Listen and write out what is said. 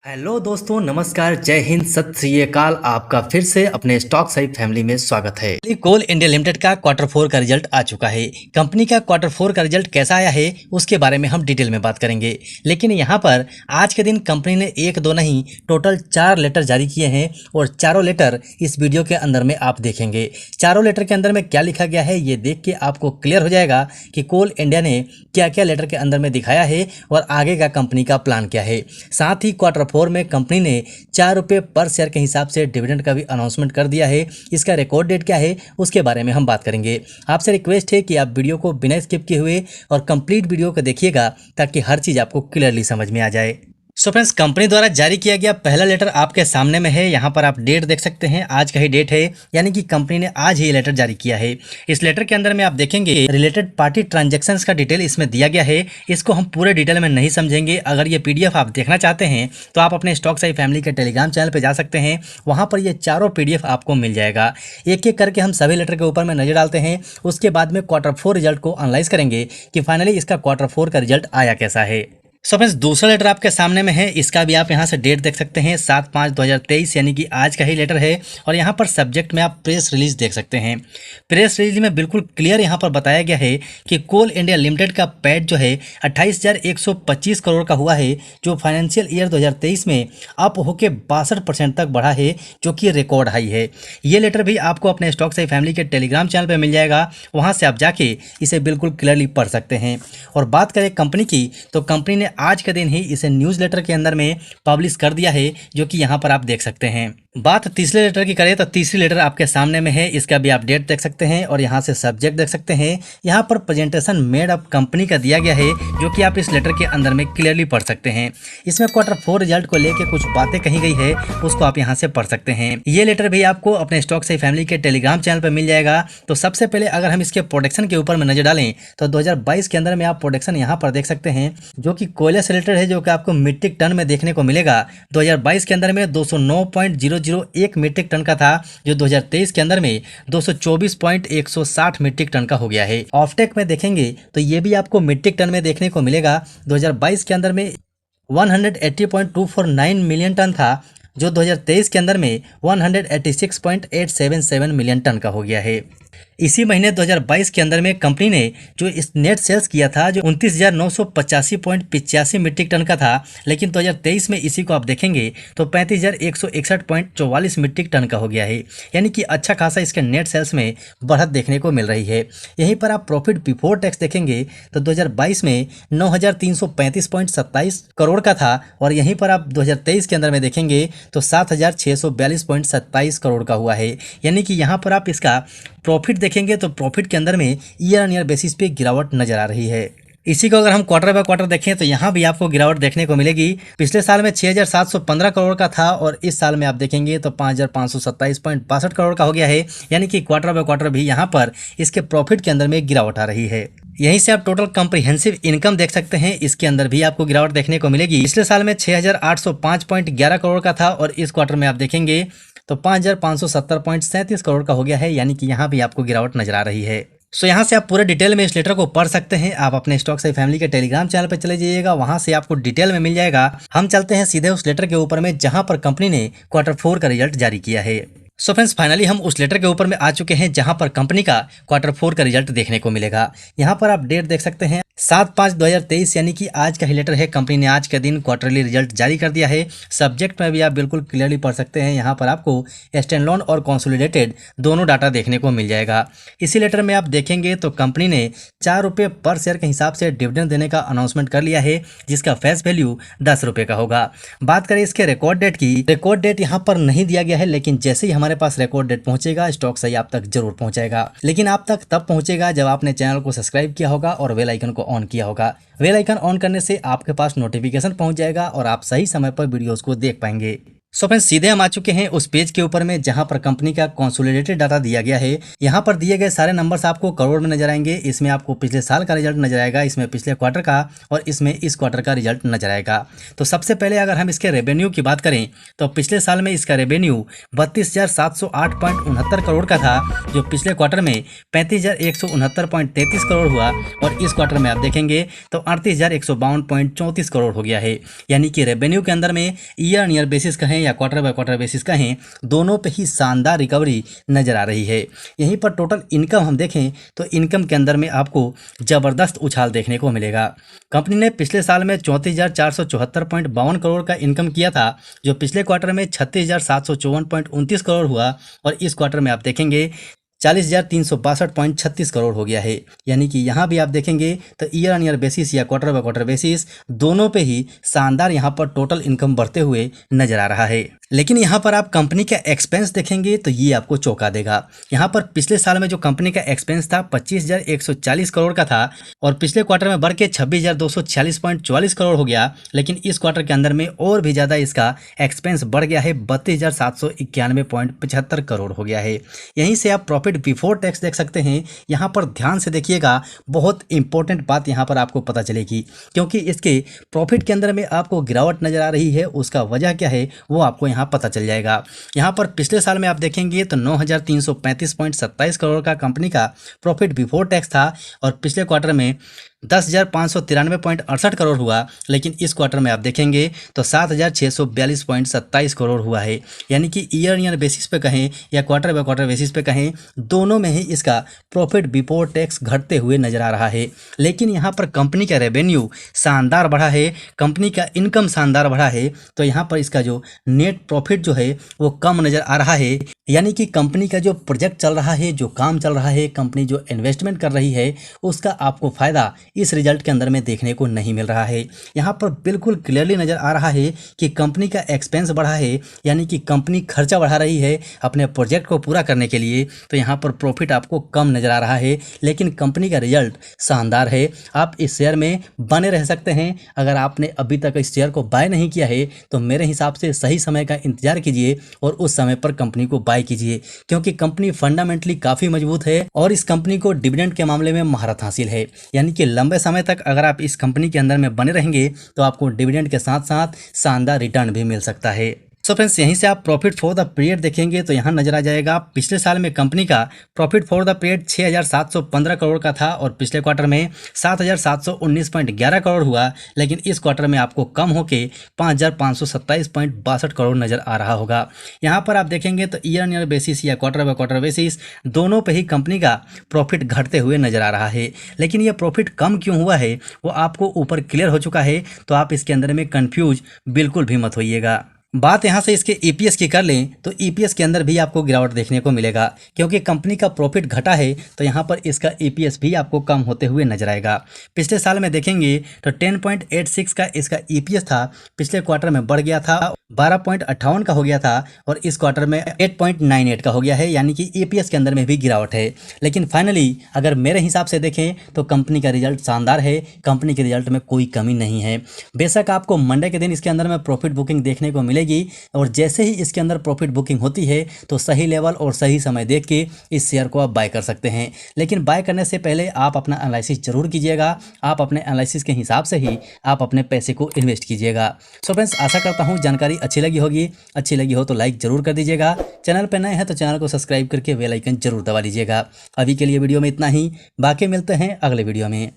Hello दोस्तों, नमस्कार, जय हिंद, सत श्री अकाल। आपका फिर से अपने स्टॉक सही फैमिली में स्वागत है। कोल इंडिया लिमिटेड का Q4 का रिजल्ट आ चुका है। कंपनी का Q4 का रिजल्ट कैसा आया है उसके बारे में हम डिटेल में बात करेंगे। लेकिन यहाँ पर आज के दिन कंपनी ने एक दो नहीं टोटल 4 लेटर जारी किए हैं और चारों लेटर इस वीडियो के अंदर में आप देखेंगे। चारों लेटर के अंदर में क्या लिखा गया है ये देख के आपको क्लियर हो जाएगा कि कोल इंडिया ने क्या क्या लेटर के अंदर में दिखाया है और आगे का कंपनी का प्लान क्या है। साथ ही Q4 में कंपनी ने 4 रुपये पर शेयर के हिसाब से डिविडेंड का भी अनाउंसमेंट कर दिया है। इसका रिकॉर्ड डेट क्या है उसके बारे में हम बात करेंगे। आपसे रिक्वेस्ट है कि आप वीडियो को बिना स्किप किए हुए और कंप्लीट वीडियो को देखिएगा ताकि हर चीज़ आपको क्लियरली समझ में आ जाए। सो फ्रेंड्स, कंपनी द्वारा जारी किया गया पहला लेटर आपके सामने में है। यहाँ पर आप डेट देख सकते हैं, आज का ही डेट है, यानी कि कंपनी ने आज ही लेटर जारी किया है। इस लेटर के अंदर में आप देखेंगे रिलेटेड पार्टी ट्रांजैक्शंस का डिटेल इसमें दिया गया है। इसको हम पूरे डिटेल में नहीं समझेंगे। अगर ये PDF आप देखना चाहते हैं तो आप अपने स्टॉक सही फैमिली के टेलीग्राम चैनल पर जा सकते हैं। वहाँ पर ये चारों PDF आपको मिल जाएगा। एक एक करके हम सभी लेटर के ऊपर में नजर डालते हैं। उसके बाद में Q4 रिजल्ट को एनालाइज करेंगे कि फाइनली इसका Q4 का रिजल्ट आया कैसा है। सो फ्रेंड्स, दूसरा लेटर आपके सामने में है। इसका भी आप यहाँ से डेट देख सकते हैं, 7/5/2023, यानी कि आज का ही लेटर है। और यहाँ पर सब्जेक्ट में आप प्रेस रिलीज देख सकते हैं। प्रेस रिलीज में बिल्कुल क्लियर यहाँ पर बताया गया है कि कोल इंडिया लिमिटेड का पैट जो है 28,125 करोड़ का हुआ है, जो फाइनेंशियल ईयर 2023 में अप होकर 62% तक बढ़ा है, जो कि रिकॉर्ड हाई है। ये लेटर भी आपको अपने स्टॉक सही फैमिली के टेलीग्राम चैनल पर मिल जाएगा। वहाँ से आप जाके इसे बिल्कुल क्लियरली पढ़ सकते हैं। और बात करें कंपनी की, तो कंपनी ने आज के दिन ही इसे न्यूज़लेटर के अंदर में पब्लिश कर दिया है, जो कि यहाँ पर आप देख सकते हैं। बात तीसरे लेटर की करें तो तीसरी लेटर आपके सामने में है। इसका भी आप डेट देख सकते हैं और यहाँ से सब्जेक्ट देख सकते हैं। यहाँ पर प्रेजेंटेशन मेड अप कंपनी का दिया गया है, जो कि आप इस लेटर के अंदर में क्लियरली पढ़ सकते हैं। इसमें Q4 रिजल्ट को लेकर कुछ बातें कही गई है, उसको आप यहाँ से पढ़ सकते हैं। ये लेटर भी आपको अपने स्टॉक सही फैमिली के टेलीग्राम चैनल पर मिल जाएगा। तो सबसे पहले अगर हम इसके प्रोडक्शन के ऊपर में नजर डालें तो 2022 के अंदर में आप प्रोडक्शन यहाँ पर देख सकते हैं, जो कि कोयले से रिलेटेड है, जो कि आपको मीट्रिक टन में देखने को मिलेगा। 2022 के अंदर में 209.001 मीट्रिक टन का था, जो 2023 के अंदर में 224.160 मीट्रिक टन का हो गया है। ऑफटेक में देखेंगे तो ये भी आपको मीट्रिक टन में देखने को मिलेगा। 2022 के अंदर में 180.249 मिलियन टन था, जो 2023 के अंदर में 186.877 मिलियन टन का हो गया है। इसी महीने 2022 के अंदर में कंपनी ने जो इस नेट सेल्स किया था, जो 29,985.85 मीट्रिक टन का था, लेकिन 2023 में इसी को आप देखेंगे तो 35,161.44 मीट्रिक टन का हो गया है। यानी कि अच्छा खासा इसके नेट सेल्स में बढ़त देखने को मिल रही है। यहीं पर आप प्रॉफिट बिफोर टैक्स देखेंगे तो 2022 में 9,335.27 करोड़ का था, और यहीं पर आप 2023 के अंदर में देखेंगे तो 7,642.27 करोड़ का हुआ है। यानी कि यहाँ पर आप इसका प्रॉफिट देखेंगे तो प्रॉफिट के अंदर में ईयर ऑन ईयर बेसिस पे गिरावट नजर आ रही है। इसी को अगर हम क्वार्टर बाय क्वार्टर देखें तो यहाँ भी आपको गिरावट देखने को मिलेगी। पिछले साल में 6,715 करोड़ का था और इस साल में आप देखेंगे तो 5,527.62 करोड़ का हो गया है। यानी कि क्वार्टर बाय क्वार्टर भी यहाँ पर इसके प्रॉफिट के अंदर में गिरावट आ रही है। यहीं से आप टोटल कॉम्प्रिहेंसिव इनकम देख सकते हैं, इसके अंदर भी आपको गिरावट देखने को मिलेगी। पिछले साल में 6,805.11 करोड़ का था और इस क्वार्टर में आप देखेंगे तो 5,570.37 करोड़ का हो गया है। यानी कि यहाँ भी आपको गिरावट नजर आ रही है। सो यहाँ से आप पूरे डिटेल में इस लेटर को पढ़ सकते हैं। आप अपने स्टॉक सही फैमिली के टेलीग्राम चैनल पर चले जाइएगा, वहां से आपको डिटेल में मिल जाएगा। हम चलते हैं सीधे उस लेटर के ऊपर में जहां पर कंपनी ने Q4 का रिजल्ट जारी किया है। सो फ्रेंड्स, फाइनली हम उस लेटर के ऊपर में आ चुके हैं जहां पर कंपनी का Q4 का रिजल्ट देखने को मिलेगा। यहाँ पर आप डेट देख सकते हैं, 7/5/2023, यानी कि आज का ही लेटर है। कंपनी ने आज के दिन क्वार्टरली रिजल्ट जारी कर दिया है। सब्जेक्ट में भी आप बिल्कुल क्लियरली पढ़ सकते हैं। यहाँ पर आपको स्टैंडअलोन और कंसोलिडेटेड दोनों डाटा देखने को मिल जाएगा। इसी लेटर में आप देखेंगे तो कंपनी ने 4 रुपये पर शेयर के हिसाब से डिविडेंड देने का अनाउंसमेंट कर लिया है, जिसका फेस वैल्यू 10 रुपये का होगा। बात करें इसके रिकॉर्ड डेट की, रिकॉर्ड डेट यहाँ पर नहीं दिया गया है, लेकिन जैसे ही हमारे पास रिकॉर्ड डेट पहुंचेगा स्टॉक सही आप तक जरूर पहुंचेगा। लेकिन आप तक तब पहुंचेगा जब आपने चैनल को सब्सक्राइब किया होगा और बेल आइकन को ऑन किया होगा। बेल आइकन ऑन करने से आपके पास नोटिफिकेशन पहुंच जाएगा और आप सही समय पर वीडियोस को देख पाएंगे। सो फ्रेंड्स सीधे हम आ चुके हैं उस पेज के ऊपर में जहां पर कंपनी का कंसोलिडेटेड डाटा दिया गया है। यहां पर दिए गए सारे नंबर्स आपको करोड़ में नजर आएंगे। इसमें आपको पिछले साल का रिजल्ट नजर आएगा, इसमें पिछले क्वार्टर का और इसमें इस क्वार्टर का रिजल्ट नजर आएगा। तो सबसे पहले अगर हम इसके रेवेन्यू की बात करें तो पिछले साल में इसका रेवेन्यू 32,708.69 करोड़ का था, जो पिछले क्वार्टर में 35,169.33 करोड़ हुआ और इस क्वार्टर में आप देखेंगे तो 38,152.34 करोड़ हो गया है। यानी कि रेवेन्यू के अंदर में ईयर ऑन ईयर बेसिस कहें या क्वार्टर बाय क्वार्टर बेसिस कहें, दोनों पे ही शानदार रिकवरी नजर आ रही है। यहीं पर टोटल इनकम हम देखें तो इनकम के अंदर में आपको जबरदस्त उछाल देखने को मिलेगा। कंपनी ने पिछले साल में 34,474.52 करोड़ का इनकम किया था, जो पिछले क्वार्टर में 36,754.29 करोड़ हुआ और इस क्वार्टर में आप देखेंगे 40,362.36 करोड़ हो गया है। यानी कि यहाँ भी आप देखेंगे तो ईयर ऑन ईयर बेसिस या क्वार्टर बाय क्वार्टर बेसिस दोनों पे ही शानदार यहाँ पर टोटल इनकम बढ़ते हुए नजर आ रहा है। लेकिन यहाँ पर आप कंपनी का एक्सपेंस देखेंगे तो ये आपको चौंका देगा। यहाँ पर पिछले साल में जो कंपनी का एक्सपेंस था 25,140 करोड़ का था और पिछले क्वार्टर में बढ़ के 26,246.44 करोड़ हो गया। लेकिन इस क्वार्टर के अंदर में और भी ज़्यादा इसका एक्सपेंस बढ़ गया है, 32,791.75 करोड़ हो गया है। यहीं से आप प्रॉफिट बिफोर टैक्स देख सकते हैं। यहाँ पर ध्यान से देखिएगा, बहुत इंपॉर्टेंट बात यहाँ पर आपको पता चलेगी, क्योंकि इसके प्रॉफिट के अंदर में आपको गिरावट नजर आ रही है। उसका वजह क्या है वो आपको यहाँ पता चल जाएगा। यहाँ पर पिछले साल में आप देखेंगे तो 9,335.27 करोड़ का कंपनी का प्रॉफिट बिफोर टैक्स था और पिछले क्वार्टर में 10,593.68 करोड़ हुआ। लेकिन इस क्वार्टर में आप देखेंगे तो 7,642.27 करोड़ हुआ है। यानी कि ईयर ईयर बेसिस पे कहें या क्वार्टर बाय क्वार्टर बेसिस पे कहें, दोनों में ही इसका प्रॉफिट बिफोर टैक्स घटते हुए नजर आ रहा है। लेकिन यहाँ पर कंपनी का रेवेन्यू शानदार बढ़ा है, कंपनी का इनकम शानदार बढ़ा है, तो यहाँ पर इसका जो नेट प्रॉफिट जो है वो कम नजर आ रहा है। यानी कि कंपनी का जो प्रोजेक्ट चल रहा है, जो काम चल रहा है, कंपनी जो इन्वेस्टमेंट कर रही है, उसका आपको फायदा इस रिजल्ट के अंदर में देखने को नहीं मिल रहा है। यहाँ पर बिल्कुल क्लियरली नजर आ रहा है कि कंपनी का एक्सपेंस बढ़ा है, यानी कि कंपनी खर्चा बढ़ा रही है अपने प्रोजेक्ट को पूरा करने के लिए। तो यहाँ पर प्रॉफिट आपको कम नजर आ रहा है, लेकिन कंपनी का रिजल्ट शानदार है। आप इस शेयर में बने रह सकते हैं। अगर आपने अभी तक इस शेयर को बाय नहीं किया है तो मेरे हिसाब से सही समय का इंतजार कीजिए और उस समय पर कंपनी को बाय कीजिए, क्योंकि कंपनी फंडामेंटली काफ़ी मजबूत है और इस कंपनी को डिविडेंड के मामले में महारत हासिल है। यानी कि लंबे समय तक अगर आप इस कंपनी के अंदर में बने रहेंगे तो आपको डिविडेंड के साथ साथ शानदार रिटर्न भी मिल सकता है। सो फ्रेंड्स, यहीं से आप प्रॉफिट फॉर द पीरियड देखेंगे तो यहाँ नजर आ जाएगा पिछले साल में कंपनी का profit for the period 6,715 crore का था और पिछले क्वार्टर में 7,719.11 करोड़ हुआ। लेकिन इस क्वार्टर में आपको कम होके 5,527.62 करोड़ नजर आ रहा होगा। यहाँ पर आप देखेंगे तो ईयर ईयर बेसिस या क्वार्टर बाय क्वार्टर बेसिस दोनों पे ही कंपनी का प्रॉफिट घटते हुए नजर आ रहा है। लेकिन ये प्रॉफिट कम क्यों हुआ है वो आपको ऊपर क्लियर हो चुका है, तो आप इसके अंदर में कंफ्यूज बिल्कुल भी मत होइएगा। बात यहाँ से इसके ईपीएस की कर लें तो ईपीएस के अंदर भी आपको गिरावट देखने को मिलेगा, क्योंकि कंपनी का प्रॉफिट घटा है तो यहाँ पर इसका ईपीएस भी आपको कम होते हुए नजर आएगा। पिछले साल में देखेंगे तो 10.86 का इसका ईपीएस था, पिछले क्वार्टर में बढ़ गया था 12.58 का हो गया था और इस क्वार्टर में 8.98 का हो गया है। यानी कि ईपीएस के अंदर में भी गिरावट है। लेकिन फाइनली अगर मेरे हिसाब से देखें तो कंपनी का रिजल्ट शानदार है, कंपनी के रिजल्ट में कोई कमी नहीं है। बेशक आपको मंडे के दिन इसके अंदर में प्रॉफिट बुकिंग देखने को मिलेगी और जैसे ही इसके अंदर प्रॉफिट बुकिंग होती है तो सही लेवल और सही समय देख के इस शेयर को आप बाय कर सकते हैं। लेकिन बाय करने से पहले आप अपना एनालिसिस जरूर कीजिएगा। आप अपने एनालिसिस के हिसाब से ही आप अपने पैसे को इन्वेस्ट कीजिएगा। सो फ्रेंड्स, आशा करता हूँ जानकारी अच्छी लगी होगी। अच्छी लगी हो तो लाइक जरूर कर दीजिएगा। चैनल पर नए हैं तो चैनल को सब्सक्राइब करके बेल आइकन जरूर दबा लीजिएगा। अभी के लिए वीडियो में इतना ही, बाकी मिलते हैं अगले वीडियो में।